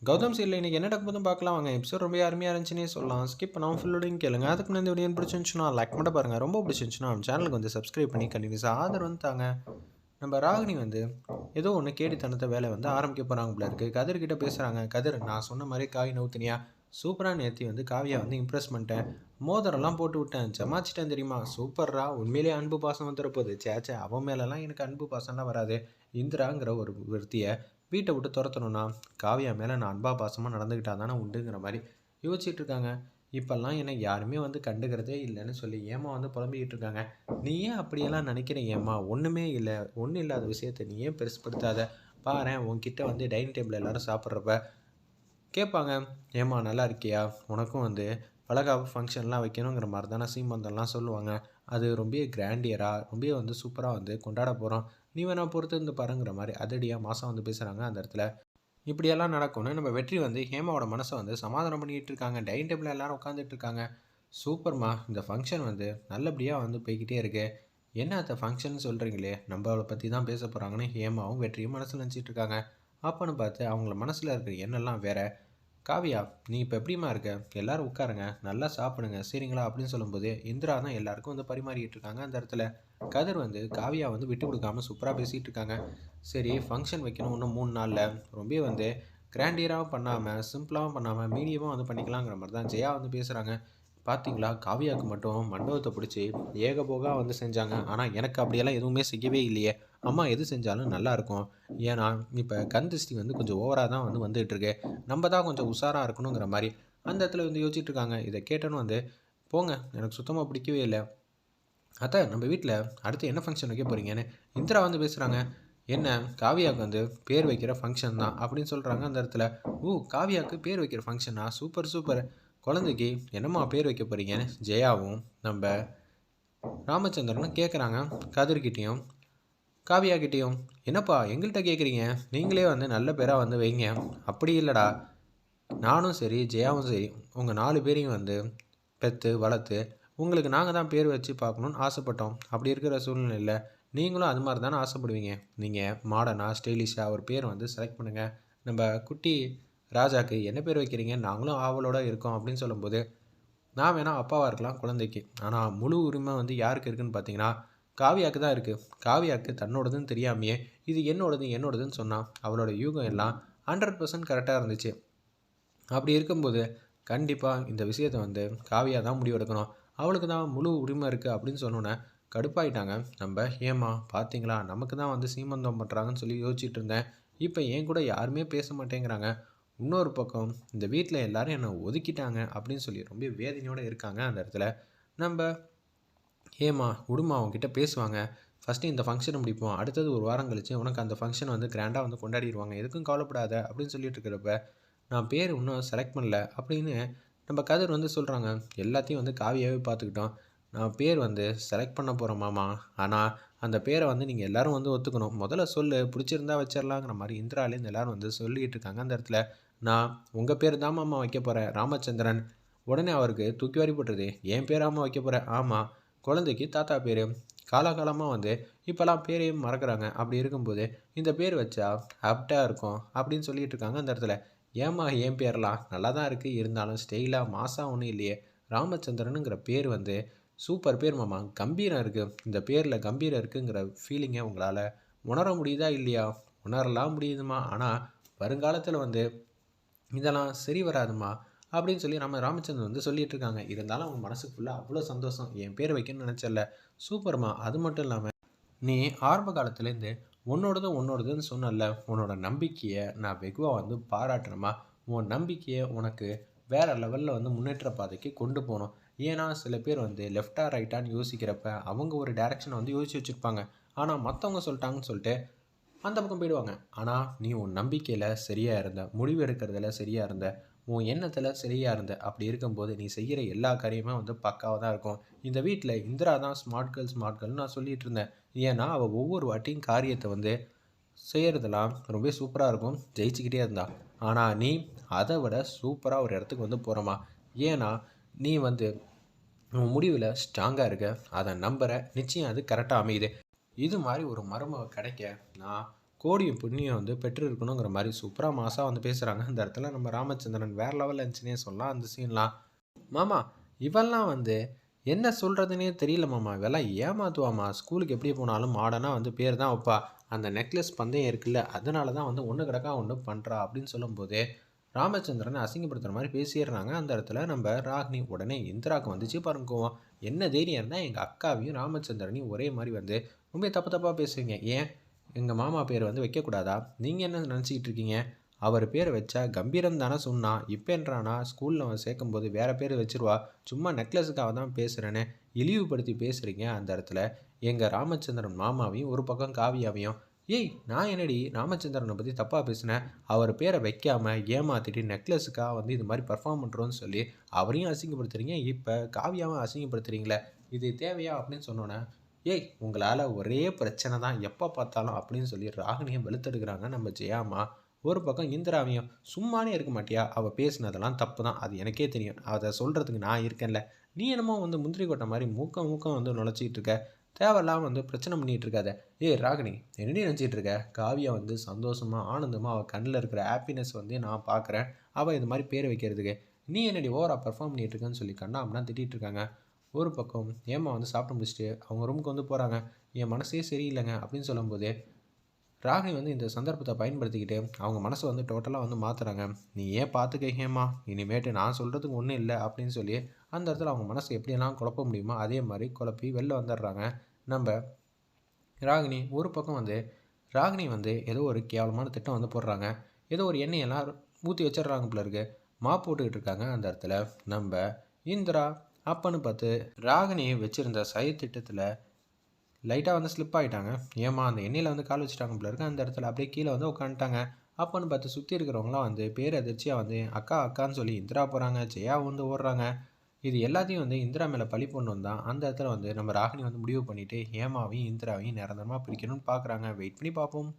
கௌதம் சீரில் இன்றைக்கி என்ன நடக்குதுன்னு பார்க்கலாம் வாங்க. எபிசோட் ரொம்ப அருமையாக இருந்துச்சுன்னே சொல்லலாம். ஸ்கிப் பண்ணாமல் ஃபுல்லோடையும் கேளுங்க. அதுக்கு முன்னாடி இந்த வீடியோ பிடிச்சிருந்துச்சுன்னா லைக் மட்டும் பாருங்கள். ரொம்ப பிடிச்சிருந்துச்சுன்னா நம்ம சேனலுக்கு வந்து சப்ஸ்கிரைப் பண்ணி கண்டினியூஸாக ஆதரவு வந்து தாங்க. நம்ம ராகினி வந்து ஏதோ ஒன்று கேடித்தனத்தை வேலை வந்து ஆரம்பிக்க போகிறாங்க போல இருக்குது. கதிர்கிட்ட பேசுகிறாங்க. கதிர், நான் சொன்ன மாதிரி காய் நவுத்தினியா சூப்பராக நேர்த்தி வந்து காவியா வந்து இம்ப்ரெஸ் பண்ணிட்டேன். மோதிரம்லாம் போட்டு விட்டேன், ஜமாச்சிட்டேன் தெரியுமா? சூப்பர்ரா, உண்மையிலேயே அன்பு பாசம் வந்துடப்போகுது. சேச்சே, அவன் மேலெல்லாம் எனக்கு அன்பு பாசம்லாம் வராது. இந்திராங்கிற ஒரு விருத்தியை வீட்டை விட்டு துரத்தணும்னா காவியா மேலே நான் அன்பா பாசமாக நடந்துக்கிட்டா தானே உண்டுங்கிற மாதிரி யோசிச்சுட்டு இருக்காங்க. இப்போல்லாம் என்னை யாருமே வந்து கண்டுக்கிறதே இல்லைன்னு சொல்லி ஏமா வந்து புலம்பிக்கிட்டு இருக்காங்க. நீ ஏன் அப்படியெல்லாம் நினைக்கிற ஏம்மா? ஒன்றுமே இல்லை, ஒன்றும் இல்லாத விஷயத்தை நீ ஏன் பெருசுப்படுத்தாத? பாரேன், உன்கிட்ட வந்து டைனிங் டேபிள் எல்லோரும் சாப்பிட்றப்ப கேட்பாங்க, ஏம்மா நல்லா இருக்கியா, உனக்கும் வந்து வளகாப்பு ஃபங்க்ஷன்லாம் வைக்கணுங்கிற மாதிரி தானே சீமந்தம்லாம் சொல்லுவாங்க. அது ரொம்ப கிராண்டியராக ரொம்ப வந்து சூப்பராக வந்து கொண்டாட போகிறோம். நீ வேணா பொறுத்து இருந்து பாருங்கிற மாதிரி அதடியாக மாதம் வந்து பேசுகிறாங்க. அந்த இடத்துல இப்படியெல்லாம் நடக்கும்னு நம்ம வெற்றி வந்து ஹேமாவோட மனசை வந்து சமாதானம் பண்ணிகிட்டு இருக்காங்க. டைனிங் டேபிள் எல்லோரும் உட்காந்துட்டு இருக்காங்க. சூப்பர்மா, இந்த ஃபங்க்ஷன் வந்து நல்லபடியாக வந்து போய்கிட்டே இருக்கு. என்ன அந்த ஃபங்க்ஷன் சொல்கிறீங்களே, நம்மளை பற்றி தான் பேச போகிறாங்கன்னு ஹேமாவும் வெற்றியும் மனசில் நினச்சிட்டு இருக்காங்க. அப்போன்னு பார்த்து அவங்கள மனசில் இருக்கிற எண்ணெல்லாம் வேற. காவியா, நீ இப்போ எப்படிமா இருக்க? எல்லாரும் உட்காருங்க, நல்லா சாப்பிடுங்க, சரிங்களா அப்படின்னு சொல்லும்போது இந்திரா தான் எல்லாருக்கும் வந்து பரிமாறிட்டு இருக்காங்க. அந்த இடத்துல கதிர் வந்து காவியா வந்து விட்டு கொடுக்காம சூப்பராக பேசிகிட்டு இருக்காங்க. சரி, ஃபங்க்ஷன் வைக்கணும் இன்னும் 3 நாளில், ரொம்ப வந்து கிராண்டியராகவும் பண்ணாமல் சிம்பிளாகவும் பண்ணாமல் மீடியமாக வந்து பண்ணிக்கலாங்கிற மாதிரி தான் ஜெயா வந்து பேசுகிறாங்க. பார்த்தீங்களா, காவியாவுக்கு மட்டும் மண்டபத்தை பிடிச்சி ஏகபோகா வந்து செஞ்சாங்க. ஆனால் எனக்கு அப்படியெல்லாம் எதுவுமே செய்யவே இல்லையே. அம்மா எது செஞ்சாலும் நல்லாயிருக்கும். ஏன்னா இப்போ கண் திருஷ்டி வந்து கொஞ்சம் ஓவராக தான் வந்து வந்துகிட்ருக்கு. நம்ம தான் கொஞ்சம் உஷாராக இருக்கணுங்கிற மாதிரி அந்த இடத்துல வந்து யோசிச்சுட்டு இருக்காங்க. இதை கேட்டோன்னு வந்து, போங்க, எனக்கு சுத்தமாக பிடிக்கவே இல்லை. அத்தை, நம்ம வீட்டில் அடுத்து என்ன ஃபங்க்ஷன் வைக்க போகிறீங்கன்னு இந்திரா வந்து பேசுகிறாங்க. என்ன, காவியாவுக்கு வந்து பேர் வைக்கிற ஃபங்க்ஷன் தான் அப்படின்னு சொல்கிறாங்க. அந்த இடத்துல, ஓ, காவியாவுக்கு பேர் வைக்கிற ஃபங்க்ஷனா, சூப்பர் சூப்பர். குழந்தைக்கு என்னம்மா பேர் வைக்க போகிறீங்கன்னு ஜெயாவும் நம்ம ராமச்சந்திரனும் கேட்குறாங்க. கதிர்கிட்டையும் காவியாக்கிட்டேயும். என்னப்பா எங்கள்கிட்ட கேட்குறீங்க? நீங்களே வந்து நல்ல பேராக வந்து வைங்க. அப்படி இல்லைடா, நானும் சரி ஜெயாவும் சரி உங்கள் 4 பேரையும் வந்து பெற்று வளர்த்து உங்களுக்கு நாங்கள் தான் பேர் வச்சு பார்க்கணுன்னு ஆசைப்பட்டோம். அப்படி இருக்கிற சூழ்நிலையில் நீங்களும் அது மாதிரி தானே ஆசைப்படுவீங்க. நீங்கள் மாடர்னாக ஸ்டைலிஷாக ஒரு பேர் வந்து செலக்ட் பண்ணுங்கள். நம்ம குட்டி ராஜாக்கு என்ன பேர் வைக்கிறீங்க, நாங்களும் ஆவலோடு இருக்கோம் அப்படின்னு சொல்லும்போது, நான் வேணால் அப்பாவாக இருக்கலாம் குழந்தைக்கு, ஆனால் முழு உரிமை வந்து யாருக்கு இருக்குதுன்னு பார்த்தீங்கன்னா காவியாவுக்கு தான் இருக்குது. காவியாவுக்கு தன்னோடதுன்னு தெரியாமையே இது என்னோடதுன்னு சொன்னான். அவளோட யூகம் எல்லாம் 100% கரெக்டாக இருந்துச்சு. அப்படி இருக்கும்போது கண்டிப்பாக இந்த விஷயத்தை வந்து காவியா தான் முடிவெடுக்கணும். அவளுக்கு தான் முழு உரிமை இருக்குது அப்படின்னு சொன்னோன்னே கடுப்பாயிட்டாங்க. நம்ம ஏமா பார்த்தீங்களா, நமக்கு தான் வந்து சீமந்தம் பண்ணுறாங்கன்னு சொல்லி யோசிச்சுட்டு இருந்தேன். இப்போ என் கூட யாருமே பேச மாட்டேங்கிறாங்க. இன்னொரு பக்கம் இந்த வீட்டில் எல்லாரும் என்னை ஒதுக்கிட்டாங்க அப்படின்னு சொல்லி ரொம்ப வேதனையோடு இருக்காங்க. அந்த இடத்துல நம்ம ஏம்மா விடுமா, அவங்ககிட்ட பேசுவாங்க. ஃபஸ்ட்டு இந்த ஃபங்க்ஷனை முடிப்போம், அடுத்தது ஒரு வாரம் கழிச்சு உனக்கு அந்த ஃபங்க்ஷனை வந்து கிராண்டாக வந்து கொண்டாடிடுவாங்க, எதுக்கும் கவலைப்படாத அப்படின்னு சொல்லிட்டு இருக்கிறப்ப, நான் பேர் இன்னும் செலக்ட் பண்ணல அப்படின்னு நம்ம கதிர் வந்து சொல்கிறாங்க. எல்லாத்தையும் வந்து காவியாகவே பார்த்துக்கிட்டோம். நான் பேர் வந்து செலக்ட் பண்ண போகிறேன் மாமா, ஆனால் அந்த பேரை வந்து நீங்கள் எல்லோரும் வந்து ஒத்துக்கணும். முதல்ல சொல்லு, பிடிச்சிருந்தா வச்சிடலாங்கிற மாதிரி இந்திராலேருந்து எல்லோரும் வந்து சொல்லிகிட்டு இருக்காங்க. அந்த இடத்துல, நான் உங்கள் பேர் தான் மாமா வைக்க போகிறேன், ராமச்சந்திரன். உடனே அவருக்கு தூக்கி வாரி போட்டுருது. என் பேராமல் வைக்க போகிறேன்? ஆமாம், குழந்தைக்கு தாத்தா பேர். காலகாலமாக வந்து இப்போல்லாம் பேரையும் மறக்கிறாங்க. அப்படி இருக்கும்போது இந்த பேர் வச்சா ஆப்டாக இருக்கும் அப்படின்னு சொல்லிட்டு இருக்காங்க. அந்த இடத்துல, ஏம்மா என் பேர்லாம் நல்லா தான் இருக்குது, இருந்தாலும் ஸ்டைலாக மாசாக ஒன்றும் இல்லையே. ராமச்சந்திரனுங்கிற பேர் வந்து சூப்பர் பேர் மாமா, கம்பீரம் இருக்குது, இந்த பேரில் கம்பீரம் இருக்குங்கிற ஃபீலிங்கை உங்களால் உணர முடியுதா இல்லையா? உணரலாம் முடியுதுமா, ஆனால் வருங்காலத்தில் வந்து இதெல்லாம் சரி வராதுமா அப்படின்னு சொல்லி நம்ம ராமச்சந்திரன் வந்து சொல்லிட்டு இருக்காங்க. இருந்தாலும் அவங்க மனசுக்கு ஃபுல்லாக அவ்வளோ சந்தோஷம். என் பேர் வைக்கணும்னு நினச்சல, சூப்பர்மா. அது மட்டும் இல்லாமல் நீ ஆரம்ப காலத்துலேருந்து உன்னோடதுன்னு சொன்னல, உன்னோட நம்பிக்கையை நான் வெகுவாக வந்து பாராட்டுறேம்மா. உன் நம்பிக்கையை உனக்கு வேறு லெவலில் வந்து முன்னேற்ற பாதைக்கு கொண்டு போகணும். ஏன்னா சில பேர் வந்து லெஃப்டா ரைட்டான்னு யோசிக்கிறப்ப அவங்க ஒரு டேரெக்ஷனை வந்து யோசிச்சு வச்சுருப்பாங்க. ஆனால் மற்றவங்க சொல்லிட்டாங்கன்னு சொல்லிட்டு அந்த பக்கம் போயிடுவாங்க. ஆனால் நீ உன் நம்பிக்கையில் சரியாக இருந்த, முடிவு எடுக்கிறதுல சரியாக இருந்த, உன் எண்ணத்தில் சரியாக இருந்த, அப்படி இருக்கும்போது நீ செய்கிற எல்லா காரியமே வந்து பக்காவாக தான் இருக்கும். இந்த வீட்டில் இந்திரா தான் ஸ்மார்ட் கேர்ள்னு நான் சொல்லிகிட்டு இருந்தேன். ஏன்னா அவள் ஒவ்வொரு வாட்டியும் காரியத்தை வந்து செய்கிறதெல்லாம் ரொம்ப சூப்பராக இருக்கும், ஜெயிச்சுக்கிட்டே இருந்தா. ஆனால் நீ அதை விட சூப்பராக ஒரு இடத்துக்கு வந்து போகிறோமா. ஏன்னா நீ வந்து உன் முடிவில் ஸ்ட்ராங்காக இருக்க, அதை நம்புகிற, நிச்சயம் அது கரெக்டாக அமையுது. இது மாதிரி ஒரு மருமக கிடைக்க நான் கோடியும் புண்ணியம் வந்து பெற்றிருக்கணுங்கிற மாதிரி சூப்பராக மாசாக வந்து பேசுகிறாங்க. அந்த இடத்துல நம்ம ராமச்சந்திரன் வேறு லெவலில் இருந்துச்சுன்னே சொல்லலாம் அந்த சீன்லாம். மாமா இவெல்லாம் வந்து என்ன சொல்கிறதுனே தெரியல மாமா, இவெல்லாம் ஏமாத்துவாமா, ஸ்கூலுக்கு எப்படி போனாலும் மாடர்னாக வந்து பேர் தான் வைப்பா, அந்த நெக்லஸ் பந்தயம் இருக்குல்ல அதனால தான் வந்து ஒன்று கிடக்கா ஒன்று பண்ணுறா அப்படின்னு சொல்லும்போது ராமச்சந்திரனை அசிங்கப்படுத்துகிற மாதிரி பேசிடுறாங்க. அந்த இடத்துல நம்ம ராகினி உடனே இந்திராவுக்கு வந்துச்சு பாருங்குவோம். என்ன தைரியம் இருந்தால் எங்கள் அக்காவையும் ராமச்சந்திரனையும் ஒரே மாதிரி வந்து ரொம்ப தப்பு தப்பாக பேசுவீங்க, ஏன் எங்கள் மாமா பேர் வந்து வைக்கக்கூடாதா, நீங்கள் என்ன நினச்சிக்கிட்டு இருக்கீங்க, அவர் பேரை வச்சா கம்பீரம் தானே சொன்னா, இப்போ என்றானா ஸ்கூலில் சேர்க்கும்போது வேறு பேர் வச்சிருவா, சும்மா நெக்லஸுக்காக தான் பேசுகிறேன்னு இழிவுபடுத்தி பேசுகிறீங்க. அந்த இடத்துல எங்கள் ராமச்சந்திரன் மாமாவையும் ஒரு பக்கம் காவியாவையும், ஏய் நான் என்னடி ராமச்சந்திரனை பற்றி தப்பாக பேசினேன், அவர் பேரை வைக்காமல் ஏமாற்றிட்டு நெக்லஸுக்காக வந்து இது மாதிரி பர்ஃபார்ம் பண்ணுறோன்னு சொல்லி அவரையும் அசிங்கப்படுத்துறீங்க, இப்போ காவியாவும் அசிங்கப்படுத்துறீங்களே, இது தேவையா அப்படின்னு சொன்னோன்னே, ஏய் உங்களால் ஒரே பிரச்சனை தான் எப்போ பார்த்தாலும் அப்படின்னு சொல்லி ராகினியை வெளுத்தெடுக்கிறாங்க நம்ம ஜெயாமா. ஒரு பக்கம் இந்திராவையும், சும்மானே இருக்க மாட்டியா, அவள் பேசினதெல்லாம் தப்பு தான், அது எனக்கே தெரியும், அதை சொல்கிறதுக்கு நான் இருக்கேன்ல, நீ என்னமோ வந்து முந்திரி கொட்டை மாதிரி மூக்கம் வந்து நுழைச்சிக்கிட்டு இருக்க, தேவையில்லாமல் வந்து பிரச்சனை பண்ணிகிட்டு இருக்காத. ஏய் ராகினி என்னடி நினச்சிட்டு இருக்க, காவியா வந்து சந்தோஷமாக ஆனந்தமாக அவள் கண்ணில் இருக்கிற ஹாப்பினஸ் வந்து நான் பார்க்குறேன், அவள் இது மாதிரி பேர் வைக்கிறதுக்கு நீ என்னடி ஓவராக பெர்ஃபார்ம் பண்ணிகிட்டு இருக்கேன்னு சொல்லி கண்ணாமனா திட்டிகிட்டு இருக்காங்க. ஒரு பக்கம் ஏமா வந்து சாப்பிட்டு முடிச்சுட்டு அவங்க ரூமுக்கு வந்து போகிறாங்க. என் மனசே சரியில்லைங்க அப்படின்னு சொல்லும்போது ராகினி வந்து இந்த சந்தர்ப்பத்தை பயன்படுத்திக்கிட்டு அவங்க மனசை வந்து டோட்டலாக வந்து மாற்றுறாங்க. நீ ஏன் பார்த்துக்க ஹேமா, இனிமேட்டு நான் சொல்கிறதுக்கு ஒன்றும் இல்லை அப்படின்னு சொல்லி அந்த இடத்துல அவங்க மனசை எப்படியெல்லாம் குழப்ப முடியுமோ அதே மாதிரி குழப்பி வெளில வந்துடுறாங்க. நம்ம ராகினி ஒரு பக்கம் வந்து ராகினி வந்து ஏதோ ஒரு கேவலமான திட்டம் வந்து போடுறாங்க. ஏதோ ஒரு எண்ணெயெல்லாம் ஊற்றி வச்சிடுறாங்க போல இருக்கு, மாப் போட்டுக்கிட்டு இருக்காங்க. அந்த இடத்துல நம்ம இந்திரா அப்பன்னு பார்த்து ராகினியை வச்சுருந்த திட்டத்தில் லைட்டாக வந்து ஸ்லிப் ஆகிட்டாங்க. ஏமா அந்த எண்ணெயில் வந்து கால் வச்சுட்டாங்க போல இருக்கு. அந்த இடத்துல அப்படியே கீழே வந்து உட்காந்துட்டாங்க. அப்போன்னு பார்த்து சுற்றி இருக்கிறவங்களாம் வந்து பேரதிர்ச்சியாக வந்து அக்கா அக்கான்னு சொல்லி இந்திரா போகிறாங்க, ஜெயா வந்து ஓடுறாங்க. இது எல்லாத்தையும் வந்து இந்திரா மேலே பழி போடணும் தான் அந்த இடத்துல வந்து நம்ம ராகினி வந்து முடிவு பண்ணிவிட்டு ஹேமாவையும் இந்திராவையும் நிரந்தரமாக பிரிக்கணும்னு பார்க்குறாங்க. வெயிட் பண்ணி பார்ப்போம்.